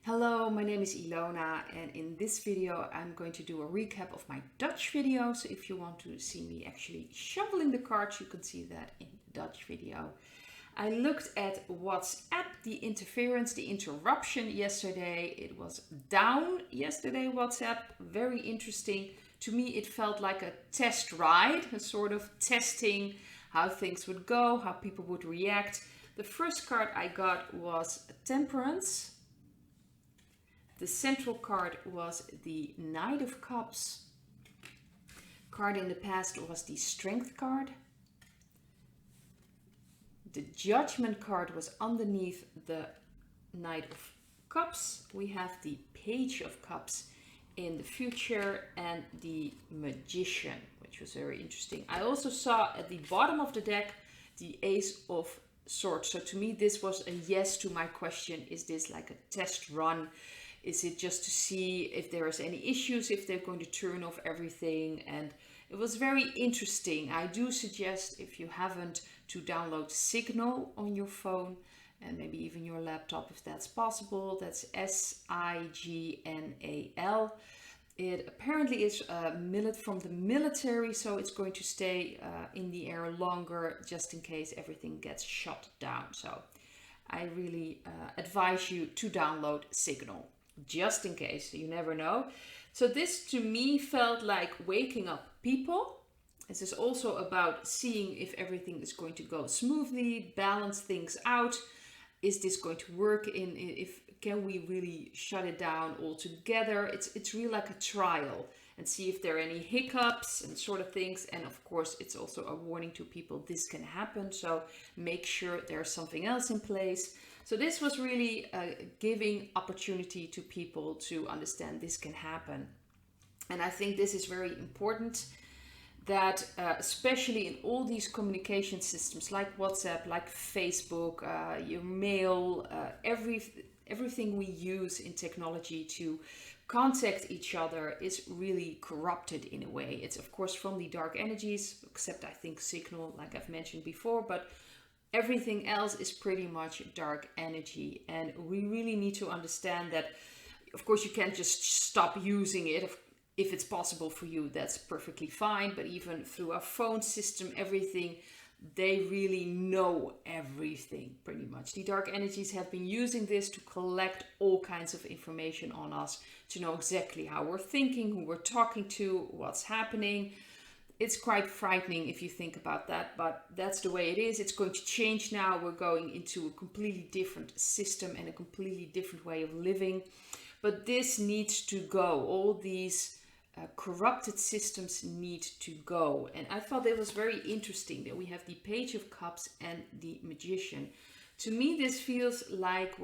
Hello, my name is Ilona, and in this video I'm going to do a recap of my Dutch video. So if you want to see me actually shuffling the cards, you can see that in the Dutch video. I looked at WhatsApp, the interference, the interruption yesterday. It was down yesterday, WhatsApp. Very interesting. To me, it felt like a test ride, a sort of testing how things would go, how people would react. The first card I got was Temperance. The central card was the Knight of Cups. Card in the past was the Strength card. The Judgment card was underneath the Knight of Cups. We have the Page of Cups in the future and the Magician, which was very interesting. I also saw at the bottom of the deck the Ace of Swords. So to me this was a yes to my question. Is this like a test run? Is it just to see if there is any issues, if they're going to turn off everything? And it was very interesting. I do suggest, if you haven't, to download Signal on your phone and maybe even your laptop if that's possible. That's Signal. It apparently is from the military, so it's going to stay in the air longer just in case everything gets shut down. So I really advise you to download Signal, just in case, you never know. So this to me felt like waking up people. This is also about seeing if everything is going to go smoothly, balance things out. Is this going to work? Can we really shut it down altogether? It's really like a trial and see if there are any hiccups and sort of things. And of course, it's also a warning to people this can happen. So make sure there's something else in place. So this was really giving opportunity to people to understand this can happen. And I think this is very important, that especially in all these communication systems like WhatsApp, like Facebook, your mail, everything we use in technology to contact each other is really corrupted in a way. It's of course from the dark energies, except I think Signal, like I've mentioned before, but everything else is pretty much dark energy. And we really need to understand that, of course, you can't just stop using it. If it's possible for you, that's perfectly fine. But even through our phone system, everything, they really know everything pretty much. The dark energies have been using this to collect all kinds of information on us, to know exactly how we're thinking, who we're talking to, what's happening. It's quite frightening if you think about that, but that's the way it is. It's going to change now. We're going into a completely different system and a completely different way of living. But this needs to go. All these corrupted systems need to go. And I thought it was very interesting that we have the Page of Cups and the Magician. To me, this feels like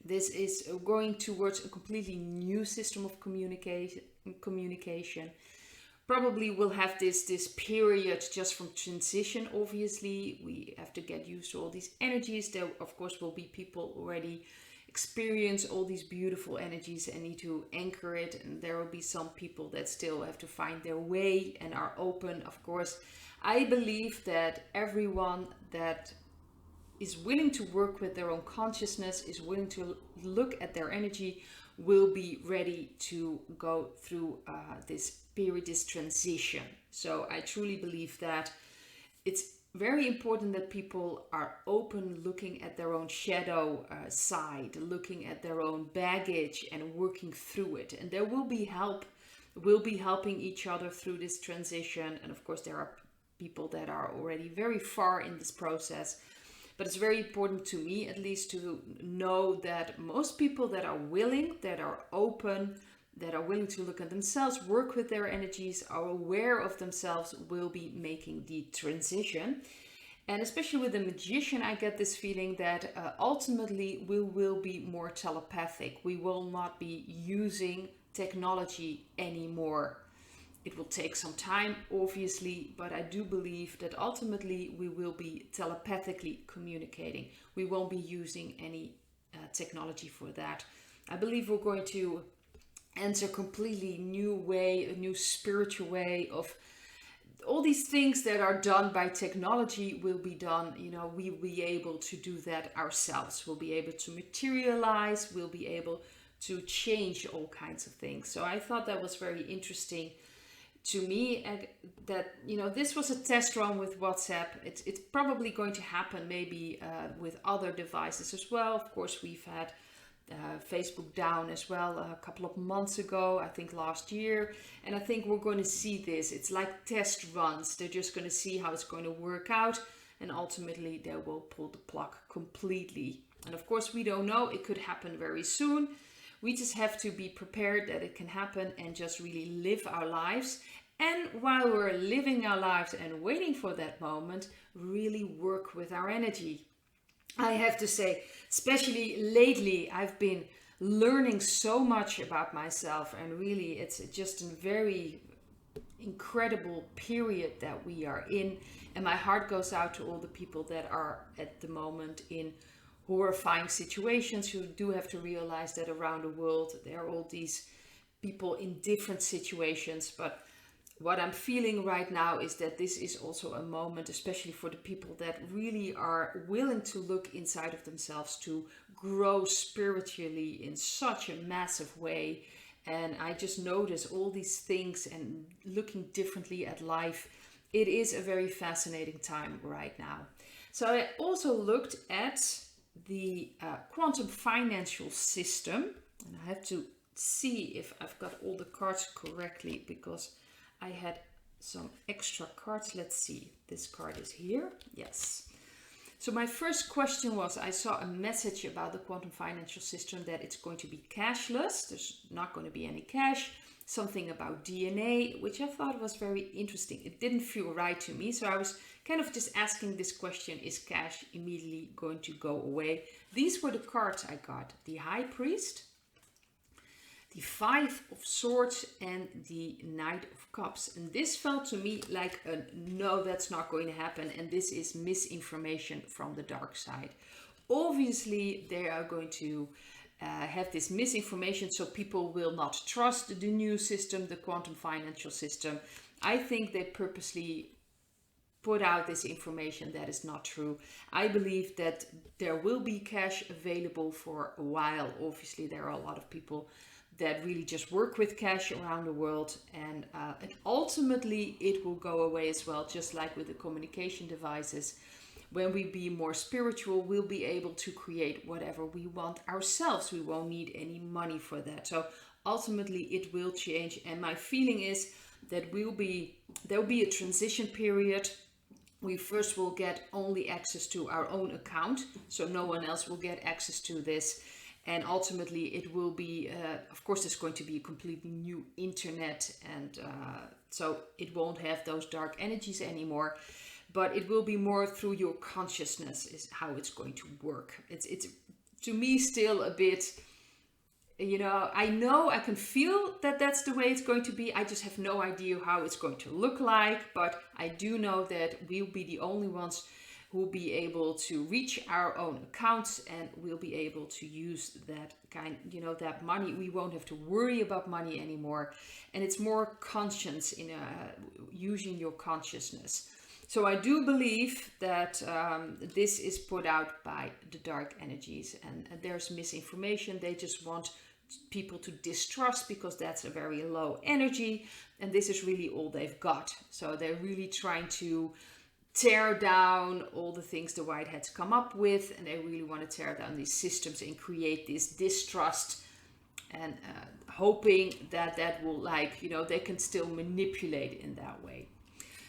this is going towards a completely new system of communication. Probably we'll have this period just from transition. Obviously, we have to get used to all these energies. There, of course, will be people already experience all these beautiful energies and need to anchor it. And there will be some people that still have to find their way and are open. Of course, I believe that everyone that is willing to work with their own consciousness, is willing to look at their energy, will be ready to go through this period, this transition. So I truly believe that it's very important that people are open, looking at their own shadow side, looking at their own baggage and working through it. And there will be help. We'll be helping each other through this transition. And of course, there are people that are already very far in this process. But it's very important to me, at least, to know that most people that are willing, that are open, that are willing to look at themselves, work with their energies, are aware of themselves, will be making the transition. And especially with the Magician, I get this feeling that ultimately we will be more telepathic. We will not be using technology anymore. It will take some time, obviously, but I do believe that ultimately we will be telepathically communicating. We won't be using any technology for that. I believe we're going to enter a completely new way, a new spiritual way of all these things that are done by technology will be done, you know, we'll be able to do that ourselves. We'll be able to materialize, we'll be able to change all kinds of things. So I thought that was very interesting to me, and that, you know, this was a test run with WhatsApp. It's probably going to happen maybe with other devices as well. Of course, we've had Facebook down as well a couple of months ago, I think last year, and I think we're going to see this. It's like test runs. They're just going to see how it's going to work out, and ultimately they will pull the plug completely. And of course, we don't know. It could happen very soon. We just have to be prepared that it can happen and just really live our lives. And while we're living our lives and waiting for that moment, really work with our energy. I have to say, especially lately, I've been learning so much about myself, and really it's just a very incredible period that we are in. And my heart goes out to all the people that are at the moment in horrifying situations, who do have to realize that around the world there are all these people in different situations. But what I'm feeling right now is that this is also a moment, especially for the people that really are willing to look inside of themselves, to grow spiritually in such a massive way. And I just notice all these things and looking differently at life. It is a very fascinating time right now. So I also looked at the quantum financial system, and I have to see if I've got all the cards correctly, because I had some extra cards. Let's see, this card is here. Yes. So my first question was, I saw a message about the quantum financial system that it's going to be cashless. There's not going to be any cash. Something about DNA, which I thought was very interesting. It didn't feel right to me. So I was kind of just asking this question, is cash immediately going to go away? These were the cards I got. The High Priest, the Five of Swords, and the Knight of Cups. And this felt to me like a no, that's not going to happen. And this is misinformation from the dark side. Obviously, they are going to have this misinformation, so people will not trust the new system, the quantum financial system. I think they purposely put out this information that is not true. I believe that there will be cash available for a while. Obviously, there are a lot of people that really just work with cash around the world, and ultimately it will go away as well, just like with the communication devices. When we be more spiritual, we'll be able to create whatever we want ourselves. We won't need any money for that. So ultimately it will change. And my feeling is that there'll be a transition period. We first will get only access to our own account, so no one else will get access to this. And ultimately it will be, of course, there's going to be a completely new internet. And so it won't have those dark energies anymore. But it will be more through your consciousness is how it's going to work. It's to me still a bit, you know I can feel that that's the way it's going to be. I just have no idea how it's going to look like. But I do know that we'll be the only ones who will be able to reach our own accounts, and we'll be able to use that that money. We won't have to worry about money anymore. And it's more conscience in using your consciousness. So I do believe that this is put out by the dark energies, and there's misinformation. They just want people to distrust because that's a very low energy, and this is really all they've got. So they're really trying to tear down all the things the white hats come up with, and they really want to tear down these systems and create this distrust, and hoping that will, they can still manipulate in that way.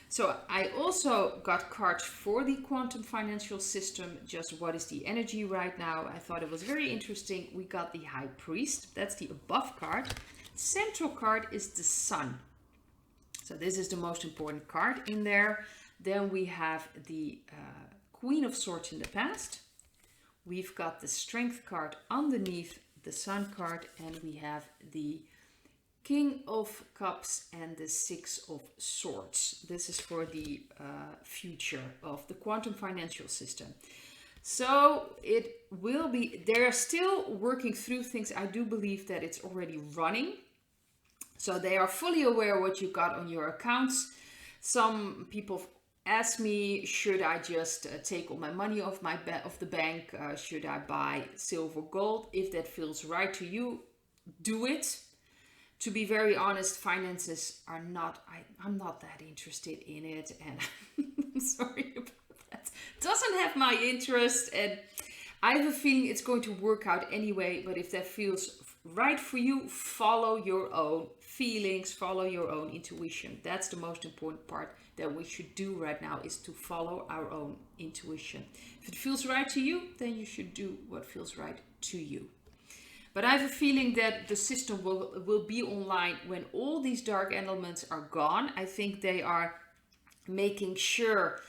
So I also got cards for the quantum financial system, just what is the energy right now. I thought it was very interesting. We got the High Priest, that's the above card. Central card is the Sun. So this is the most important card in there. Then we have the Queen of Swords in the past. We've got the Strength card underneath the Sun card, and we have the King of Cups and the Six of Swords. This is for the future of the quantum financial system. So it will be, they're still working through things. I do believe that it's already running. So they are fully aware what you got on your accounts. Some people ask me, should I just take all my money off off the bank? Should I buy silver, gold? If that feels right to you, do it. To be very honest, finances are not, I'm not that interested in it, and I'm sorry about that. Doesn't have my interest, and I have a feeling it's going to work out anyway. But if that feels right for you, follow your own feelings, follow your own intuition. That's the most important part that we should do right now, is to follow our own intuition. If it feels right to you, then you should do what feels right to you. But I have a feeling that the system will be online when all these dark elements are gone. I think they are making sure,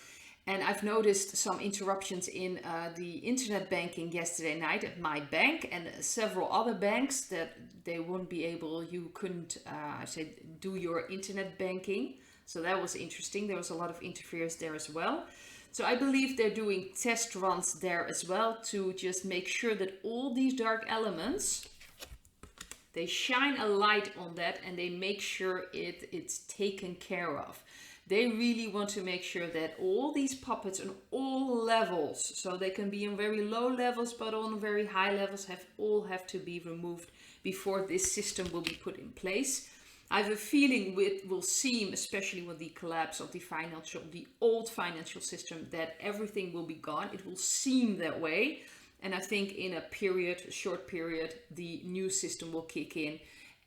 and I've noticed some interruptions in the internet banking yesterday night at my bank and several other banks, that they won't be able, you couldn't do your internet banking. So that was interesting. There was a lot of interference there as well. So I believe they're doing test runs there as well to just make sure that all these dark elements, they shine a light on that and they make sure it's taken care of. They really want to make sure that all these puppets on all levels, so they can be in very low levels but on very high levels, have to be removed before this system will be put in place. I have a feeling it will seem, especially with the collapse of the old financial system, that everything will be gone. It will seem that way. And I think in a short period, the new system will kick in.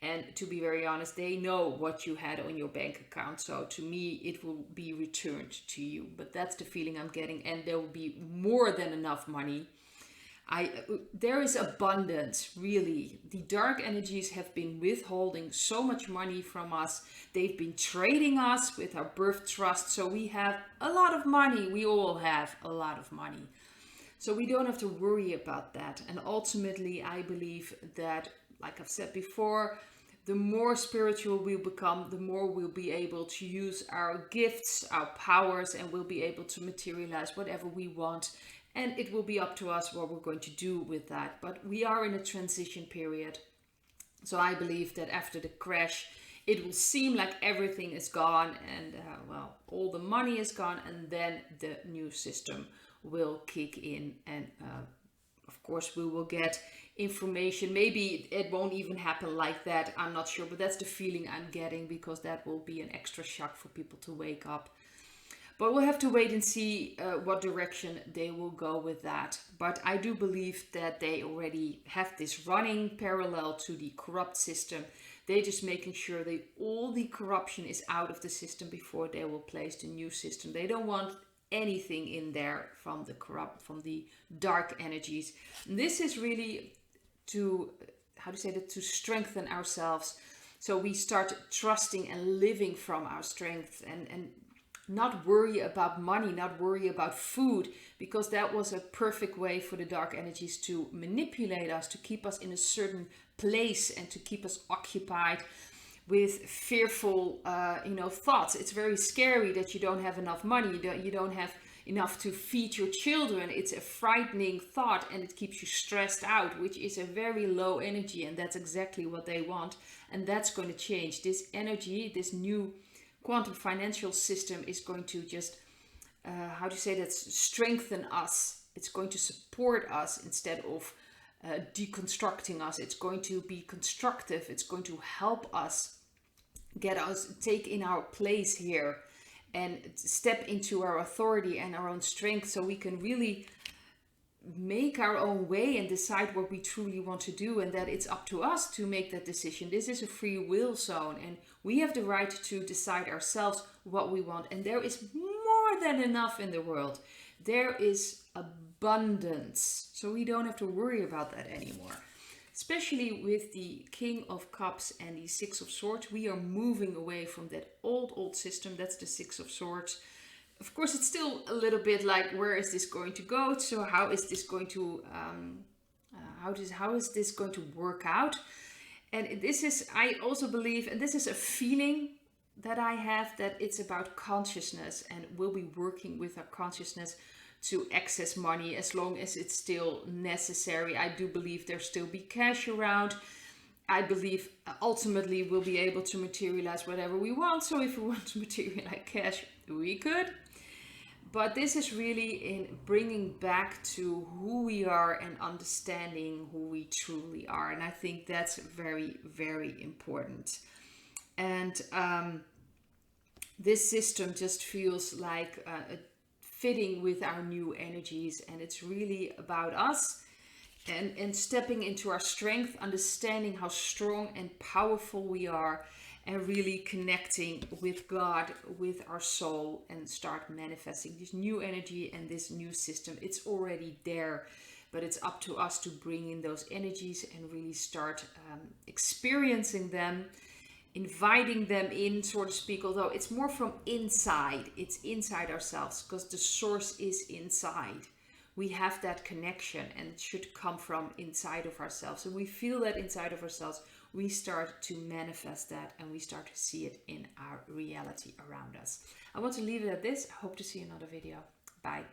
And to be very honest, they know what you had on your bank account. So to me, it will be returned to you. But that's the feeling I'm getting. And there will be more than enough money. There is abundance, really. The dark energies have been withholding so much money from us. They've been trading us with our birth trust. So we have a lot of money. We all have a lot of money. So we don't have to worry about that. And ultimately, I believe that, like I've said before, the more spiritual we become, the more we'll be able to use our gifts, our powers, and we'll be able to materialize whatever we want. And it will be up to us what we're going to do with that. But we are in a transition period. So I believe that after the crash, it will seem like everything is gone and, all the money is gone. And then the new system will kick in. And of course, we will get information. Maybe it won't even happen like that. I'm not sure. But that's the feeling I'm getting, because that will be an extra shock for people to wake up. But we'll have to wait and see what direction they will go with that. But I do believe that they already have this running parallel to the corrupt system. They're just making sure that all the corruption is out of the system before they will place the new system. They don't want anything in there from the dark energies. And this is really to strengthen ourselves. So we start trusting and living from our strength and not worry about money, not worry about food, because that was a perfect way for the dark energies to manipulate us, to keep us in a certain place and to keep us occupied with fearful, thoughts. It's very scary that you don't have enough money, you don't have enough to feed your children. It's a frightening thought and it keeps you stressed out, which is a very low energy, and that's exactly what they want. And that's going to change. This energy, this new quantum financial system is going to just, strengthen us. It's going to support us instead of deconstructing us. It's going to be constructive. It's going to help us take in our place here and step into our authority and our own strength, so we can really make our own way and decide what we truly want to do, and that it's up to us to make that decision. This is a free will zone, and we have the right to decide ourselves what we want. And there is more than enough in the world. There is abundance. So we don't have to worry about that anymore. Especially with the King of Cups and the Six of Swords, we are moving away from that old system. That's the Six of Swords. Of course, it's still a little bit like, where is this going to go? So how is this going to how is this going to work out? And this is, I also believe, and this is a feeling that I have, that it's about consciousness, and we'll be working with our consciousness to access money as long as it's still necessary. I do believe there'll still be cash around. I believe ultimately we'll be able to materialize whatever we want. So if we want to materialize cash, we could. But this is really in bringing back to who we are and understanding who we truly are. And I think that's very, very important. And this system just feels like fitting with our new energies. And it's really about us and stepping into our strength, understanding how strong and powerful we are, and really connecting with God, with our soul, and start manifesting this new energy and this new system. It's already there, but it's up to us to bring in those energies and really start experiencing them, inviting them in, so to speak, although it's more from inside. It's inside ourselves because the source is inside. We have that connection, and it should come from inside of ourselves. And we feel that inside of ourselves, we start to manifest that, and we start to see it in our reality around us. I want to leave it at this. I hope to see another video. Bye.